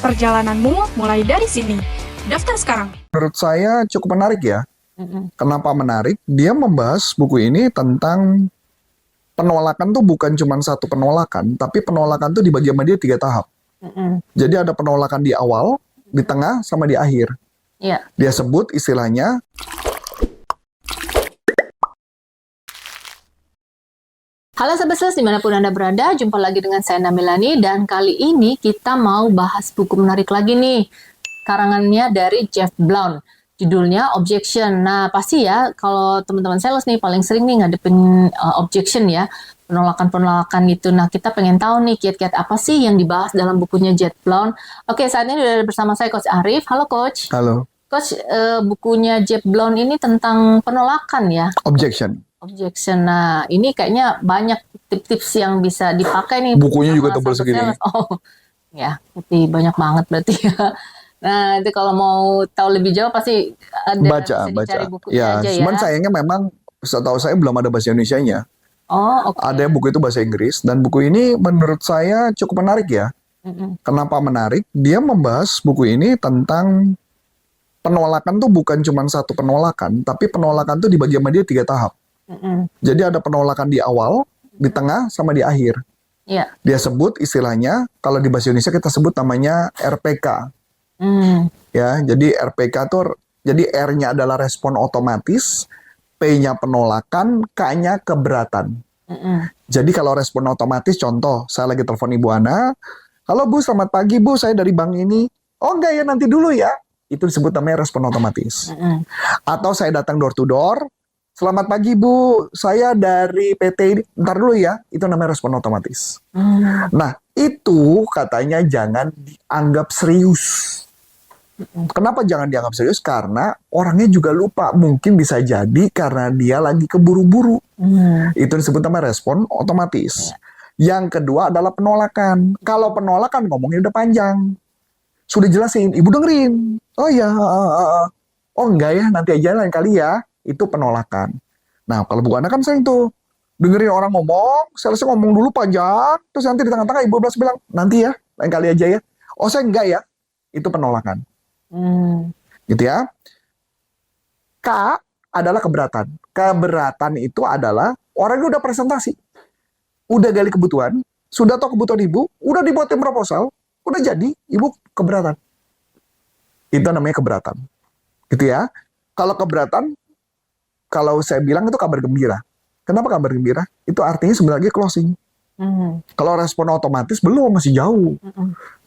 Perjalananmu mulai dari sini. Daftar sekarang. Menurut saya cukup menarik ya. Kenapa menarik? Dia membahas buku ini tentang penolakan tuh bukan cuma satu penolakan, tapi penolakan tuh dibagi sama dia 3 tahap. Jadi ada penolakan di awal, di tengah, sama di akhir. Iya. Dia sebut istilahnya Halo Sobat Sales, dimanapun Anda berada, jumpa lagi dengan saya Namilani, dan kali ini kita mau bahas buku menarik lagi nih. Karangannya dari Jeff Blount, judulnya Objection. Nah, pasti ya, kalau teman-teman sales nih paling sering nih ngadepin objection ya, penolakan-penolakan gitu. Nah, kita pengen tahu nih kiat-kiat apa sih yang dibahas dalam bukunya Jeff Blount. Oke, saat ini udah bersama saya Coach Arif. Halo Coach. halo, Coach, bukunya Jeff Blount ini tentang penolakan ya. objection. Objection. Nah, ini kayaknya banyak tips-tips yang bisa dipakai nih. Bukunya juga sama tebal sahabat segini. sales. Oh, ya, berarti banyak banget berarti ya. Nah, itu kalau mau tahu lebih jauh pasti ada Baca. bisa dicari bukunya Ya, aja ya. cuman sayangnya memang setahu saya belum ada bahasa Indonesianya. Oh, oke. Ada buku itu bahasa Inggris, dan buku ini menurut saya cukup menarik ya. Kenapa menarik? Dia membahas buku ini tentang penolakan tuh bukan cuma satu penolakan, tapi penolakan tuh dibagi sama dia 3 tahap. Jadi ada penolakan di awal, di tengah, sama di akhir. Iya. Dia sebut istilahnya, kalau di bahasa Indonesia kita sebut namanya RPK. Ya, jadi RPK tuh, jadi R-nya adalah respon otomatis, P-nya penolakan, K-nya keberatan. Jadi kalau respon otomatis, contoh, saya lagi telepon Ibu Ana, halo Bu, selamat pagi Bu, saya dari bank ini. Oh enggak ya, nanti dulu ya. Itu disebut namanya respon otomatis. Atau saya datang door to door, selamat pagi Bu, saya dari PT ini, ntar dulu ya, itu namanya respon otomatis. Nah, itu katanya jangan dianggap serius. Kenapa jangan dianggap serius? Karena orangnya juga lupa. Mungkin bisa jadi karena dia lagi keburu-buru. Itu disebut namanya respon otomatis. Yang kedua adalah penolakan. Kalau penolakan ngomongnya udah panjang. Sudah jelasin, Ibu dengerin. Oh ya, oh enggak ya, nanti aja lain kali ya. Itu penolakan. Nah, kalau bukan kan saya itu dengerin orang ngomong, salesnya ngomong dulu panjang, terus nanti di tengah-tengah Ibu Blas bilang, nanti ya, lain kali aja ya. Oh, saya enggak ya. Itu penolakan. Gitu ya. K adalah keberatan. Keberatan itu adalah orang yang udah presentasi, udah gali kebutuhan, sudah tahu kebutuhan Ibu, udah dibuatin proposal, udah jadi, Ibu keberatan. Itu namanya keberatan. Gitu ya. Kalau keberatan, kalau saya bilang itu kabar gembira. Kenapa kabar gembira? Itu artinya sebenarnya closing. Kalau respon otomatis belum, masih jauh.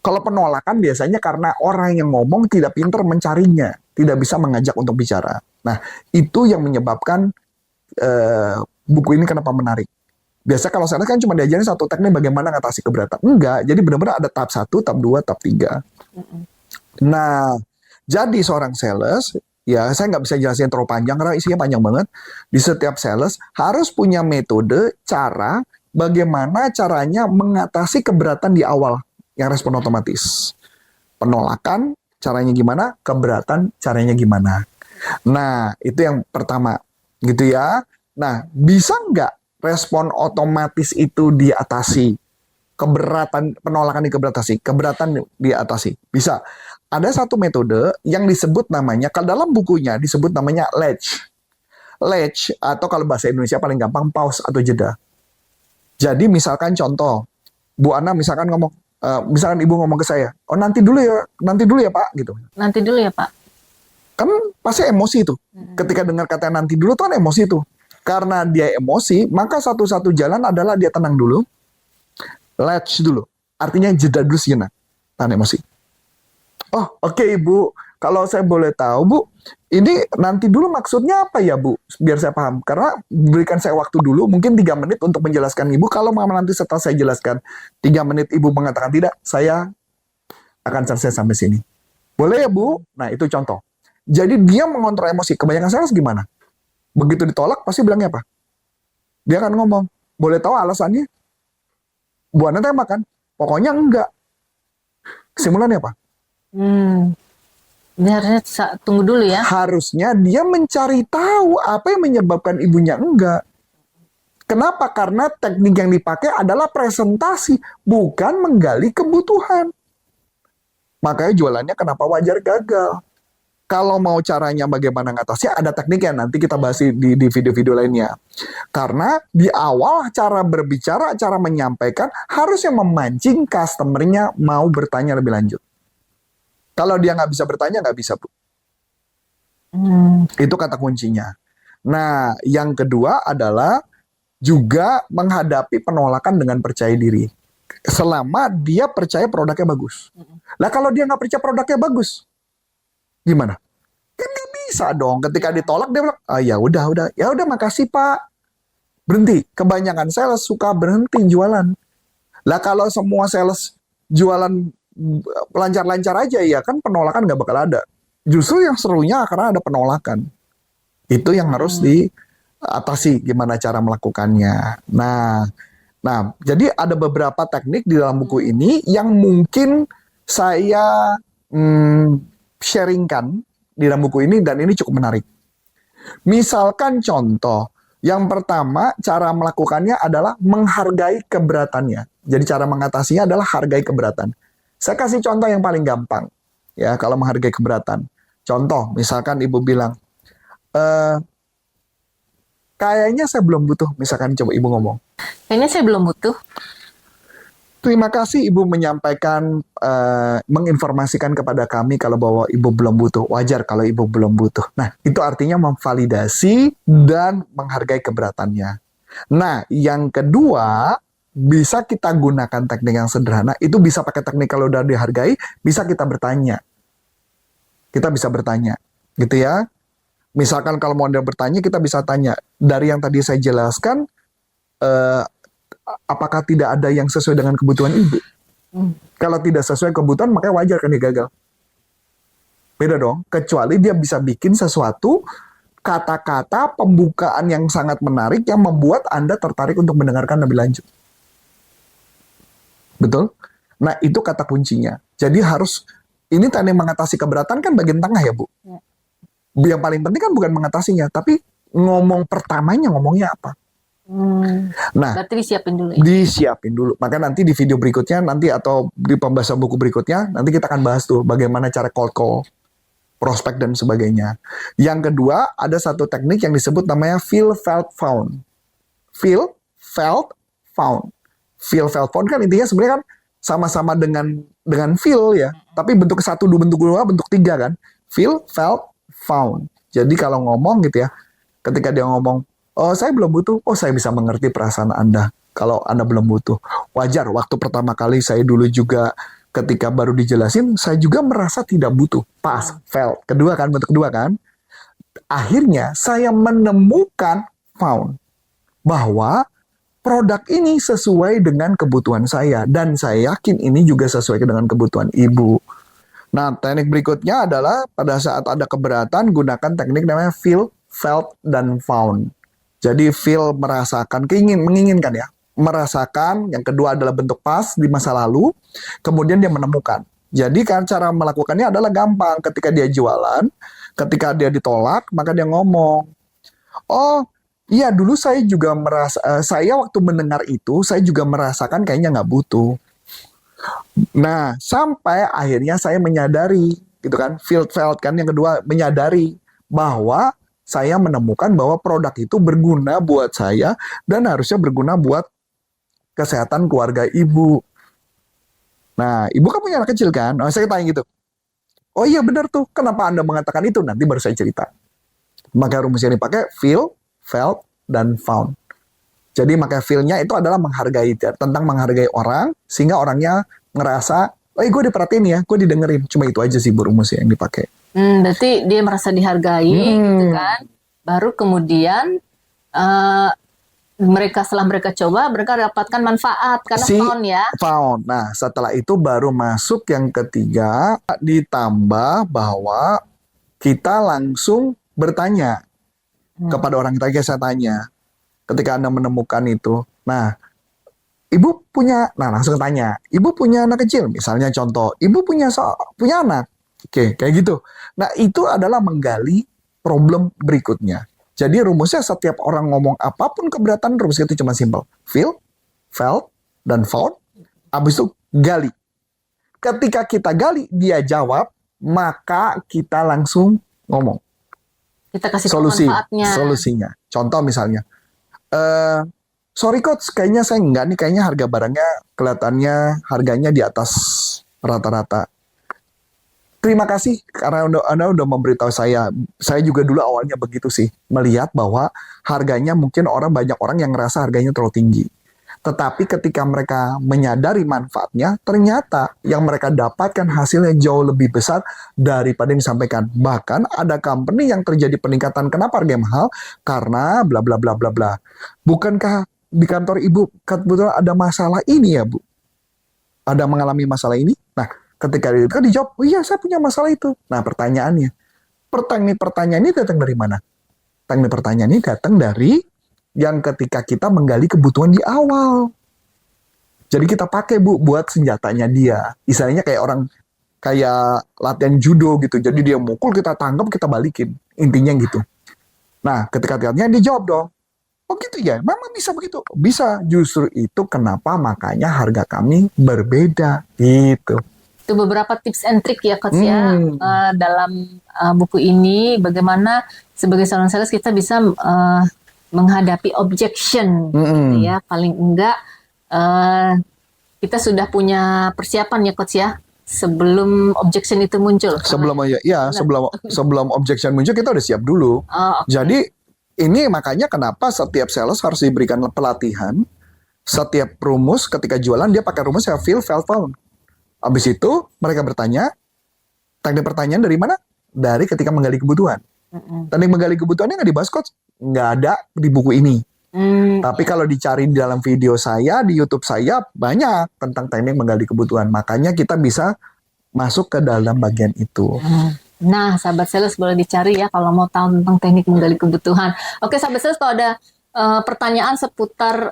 Kalau penolakan biasanya karena orang yang ngomong tidak pintar mencarinya, tidak bisa mengajak untuk bicara. Nah, itu yang menyebabkan buku ini kenapa menarik. Biasa kalau saya kan cuma diajarin satu teknik bagaimana ngatasi keberatan. Enggak, jadi benar-benar ada tahap 1, tahap 2, tahap 3. Nah, jadi seorang sales, ya saya nggak bisa jelasin terlalu panjang karena isinya panjang banget. Di setiap sales harus punya metode, cara, bagaimana caranya mengatasi keberatan di awal yang respon otomatis. Penolakan, caranya gimana? Keberatan, caranya gimana? Nah, itu yang pertama. Gitu ya. Nah, bisa nggak respon otomatis itu diatasi? Keberatan, penolakan diatasi, keberatan diatasi. Bisa. Ada satu metode yang disebut namanya, kalau dalam bukunya disebut namanya ledge. Ledge, atau kalau bahasa Indonesia paling gampang, pause atau jeda. Jadi misalkan contoh, Bu Ana misalkan ngomong, misalkan Ibu ngomong ke saya, oh nanti dulu ya Pak, gitu. Nanti dulu ya Pak. Kan pasti emosi itu. Ketika dengar kata nanti dulu tuh kan emosi itu. Karena dia emosi, maka satu-satu jalan adalah dia tenang dulu, ledge dulu. Artinya jeda dulu sejenak, tahan emosi. Oh, oke, Ibu. Kalau saya boleh tahu, Bu, ini nanti dulu maksudnya apa ya, Bu? Biar saya paham. Karena berikan saya waktu dulu, mungkin 3 menit untuk menjelaskan Ibu. Kalau nanti setelah saya jelaskan 3 menit Ibu mengatakan tidak, saya akan selesai sampai sini. Boleh ya, Bu? Nah, itu contoh. Jadi dia mengontrol emosi. Kebanyakan sales gimana? Begitu ditolak, pasti bilangnya apa? Dia akan ngomong, boleh tahu alasannya? Bu Ana tembak kan? Pokoknya enggak. Kesimpulannya apa? Ini harusnya tunggu dulu ya. Harusnya dia mencari tahu apa yang menyebabkan ibunya enggak. Kenapa? Karena teknik yang dipakai adalah presentasi, bukan menggali kebutuhan. Makanya jualannya kenapa wajar gagal. Kalau mau caranya bagaimana ngatasi, ada tekniknya, nanti kita bahas di video-video lainnya. Karena di awal cara berbicara, cara menyampaikan harusnya memancing customernya mau bertanya lebih lanjut. Kalau dia nggak bisa bertanya, nggak bisa, Bu. Itu kata kuncinya. Nah, yang kedua adalah juga menghadapi penolakan dengan percaya diri. Selama dia percaya produknya bagus. Nah, kalau dia nggak percaya produknya bagus, gimana? Kan nggak bisa dong. Ketika ditolak dia bilang, ah ya udah makasih Pak. Berhenti. Kebanyakan sales suka berhenti jualan. Lah kalau semua sales jualan lancar-lancar aja, ya kan penolakan nggak bakal ada. Justru yang serunya karena ada penolakan. Itu yang harus diatasi, gimana cara melakukannya. Nah, jadi ada beberapa teknik di dalam buku ini yang mungkin saya sharingkan di dalam buku ini, dan ini cukup menarik. Misalkan contoh, yang pertama cara melakukannya adalah menghargai keberatannya. Jadi cara mengatasinya adalah hargai keberatan. Saya kasih contoh yang paling gampang. Ya, kalau menghargai keberatan. Contoh, misalkan ibu bilang, kayaknya saya belum butuh. Misalkan coba ibu ngomong. Kayaknya saya belum butuh. Terima kasih ibu menyampaikan, menginformasikan kepada kami kalau bahwa ibu belum butuh. Wajar kalau ibu belum butuh. Nah, itu artinya memvalidasi dan menghargai keberatannya. Nah, yang kedua, bisa kita gunakan teknik yang sederhana. Itu bisa pakai teknik kalau udah dihargai, bisa kita bertanya. Kita bisa bertanya, gitu ya. Misalkan kalau mau Anda bertanya, kita bisa tanya. Dari yang tadi saya jelaskan, apakah tidak ada yang sesuai dengan kebutuhan ibu? Kalau tidak sesuai kebutuhan, makanya wajar kan dia gagal. Beda dong, kecuali dia bisa bikin sesuatu, kata-kata pembukaan yang sangat menarik, yang membuat Anda tertarik untuk mendengarkan lebih lanjut. Betul? Nah, itu kata kuncinya. Jadi harus, ini teknik mengatasi keberatan kan bagian tengah ya, Bu? Ya. Yang paling penting kan bukan mengatasinya, tapi ngomong pertamanya ngomongnya apa. Nah, berarti disiapin dulu ya? Disiapin dulu. Maka nanti di video berikutnya, nanti atau di pembahasan buku berikutnya, nanti kita akan bahas tuh bagaimana cara cold call, prospek dan sebagainya. Yang kedua, ada satu teknik yang disebut namanya feel, felt, found. Feel, felt, found. Feel, felt, found kan intinya sebenarnya kan sama-sama dengan feel ya, tapi bentuk 1, 2, bentuk 2, bentuk 3 kan. Feel, felt, found. Jadi kalau ngomong gitu ya, ketika dia ngomong, oh saya belum butuh, oh saya bisa mengerti perasaan Anda kalau Anda belum butuh. Wajar, waktu pertama kali saya dulu juga ketika baru dijelasin, saya juga merasa tidak butuh. Pas, felt. Kedua kan, bentuk kedua kan. Akhirnya saya menemukan found. Bahwa produk ini sesuai dengan kebutuhan saya. Dan saya yakin ini juga sesuai dengan kebutuhan ibu. Nah, teknik berikutnya adalah pada saat ada keberatan, gunakan teknik namanya feel, felt, dan found. Jadi feel merasakan, menginginkan ya. Merasakan, yang kedua adalah bentuk pas di masa lalu, kemudian dia menemukan. Jadi kan cara melakukannya adalah gampang. Ketika dia jualan, ketika dia ditolak, maka dia ngomong, oh iya dulu saya juga merasa, saya waktu mendengar itu, saya juga merasakan kayaknya nggak butuh. Nah, sampai akhirnya saya menyadari, gitu kan, felt kan, yang kedua menyadari bahwa saya menemukan bahwa produk itu berguna buat saya dan harusnya berguna buat kesehatan keluarga ibu. Nah, ibu kan punya anak kecil kan? Oh, saya tanya gitu. Oh iya benar tuh, kenapa Anda mengatakan itu? Nanti baru saya cerita. Maka rumus yang dipakai feel, felt, dan found. Jadi maka feel-nya itu adalah menghargai, tentang menghargai orang, sehingga orangnya ngerasa, oh gue diperhatiin ya, gue didengerin. Cuma itu aja sih rumusnya yang dipakai. Berarti dia merasa dihargai, gitu kan. Baru kemudian setelah mereka coba, mereka dapatkan manfaat karena found ya. Found. Nah, setelah itu baru masuk yang ketiga, ditambah bahwa kita langsung bertanya kepada orang yang tadi saya tanya. Ketika Anda menemukan itu, nah, ibu punya, nah langsung tanya, ibu punya anak kecil, misalnya contoh, ibu punya anak, oke, kayak gitu. Nah, itu adalah menggali problem berikutnya. Jadi rumusnya setiap orang ngomong apapun keberatan, rumusnya itu cuma simpel. Feel, felt, dan found. Abis itu gali. ketika kita gali, dia jawab, maka kita langsung ngomong. Kita kasih tahu manfaatnya. Solusinya. Contoh misalnya, sorry coach, kayaknya saya enggak nih, kayaknya harga barangnya kelihatannya harganya di atas rata-rata. Terima kasih karena Anda udah memberitahu saya. Saya juga dulu awalnya begitu sih, melihat bahwa harganya mungkin banyak orang yang ngerasa harganya terlalu tinggi. Tetapi ketika mereka menyadari manfaatnya, ternyata yang mereka dapatkan hasilnya jauh lebih besar daripada yang disampaikan. Bahkan ada company yang terjadi peningkatan. Kenapa harganya mahal? Karena bla bla bla bla bla. Bukankah di kantor ibu kebetulan ada masalah ini ya, Bu? Ada mengalami masalah ini? Nah, ketika itu kan dijawab, oh iya saya punya masalah itu. Nah pertanyaannya, pertanyaan ini datang dari mana? Pertanyaan ini datang dari yang ketika kita menggali kebutuhan di awal. Jadi kita pakai Bu buat senjatanya dia. Istilahnya kayak latihan judo gitu. Jadi dia mukul, kita tangkap, kita balikin. Intinya gitu. Nah ketika dia jawab dong, oh gitu ya, Mama bisa begitu? Bisa, justru itu kenapa makanya harga kami berbeda gitu. Itu beberapa tips and trick ya Coach ya dalam buku ini, bagaimana sebagai seorang sales kita bisa menghadapi objection gitu ya. Paling enggak kita sudah punya persiapan ya Coach ya sebelum objection itu muncul. Sebelum objection muncul kita udah siap dulu. Jadi ini makanya kenapa setiap sales harus diberikan pelatihan. Setiap rumus ketika jualan dia pakai rumus ya feel, felt, found. Habis itu mereka bertanya, teknik pertanyaan dari mana? Dari ketika menggali kebutuhan. Teknik menggali kebutuhannya nggak dibahas Coach, nggak ada di buku ini. Tapi kalau dicari di dalam video saya, di YouTube saya, banyak tentang teknik menggali kebutuhan. Makanya kita bisa masuk ke dalam bagian itu. Nah, sahabat sales boleh dicari ya kalau mau tahu tentang teknik menggali kebutuhan. Oke, sahabat sales, kalau ada pertanyaan seputar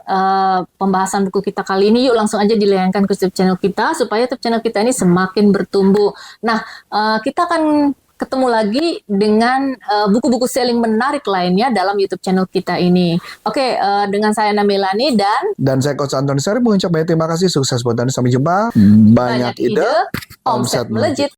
pembahasan buku kita kali ini, yuk langsung aja dilayangkan ke YouTube channel kita supaya YouTube channel kita ini semakin bertumbuh. Nah, kita akan ketemu lagi dengan buku-buku selling menarik lainnya dalam YouTube channel kita ini. Oke, dengan saya Namelani dan saya Coach Antoni Sari mengucap banyak terima kasih, sukses buat Anda, sampai jumpa. Banyak ide, omset melejit.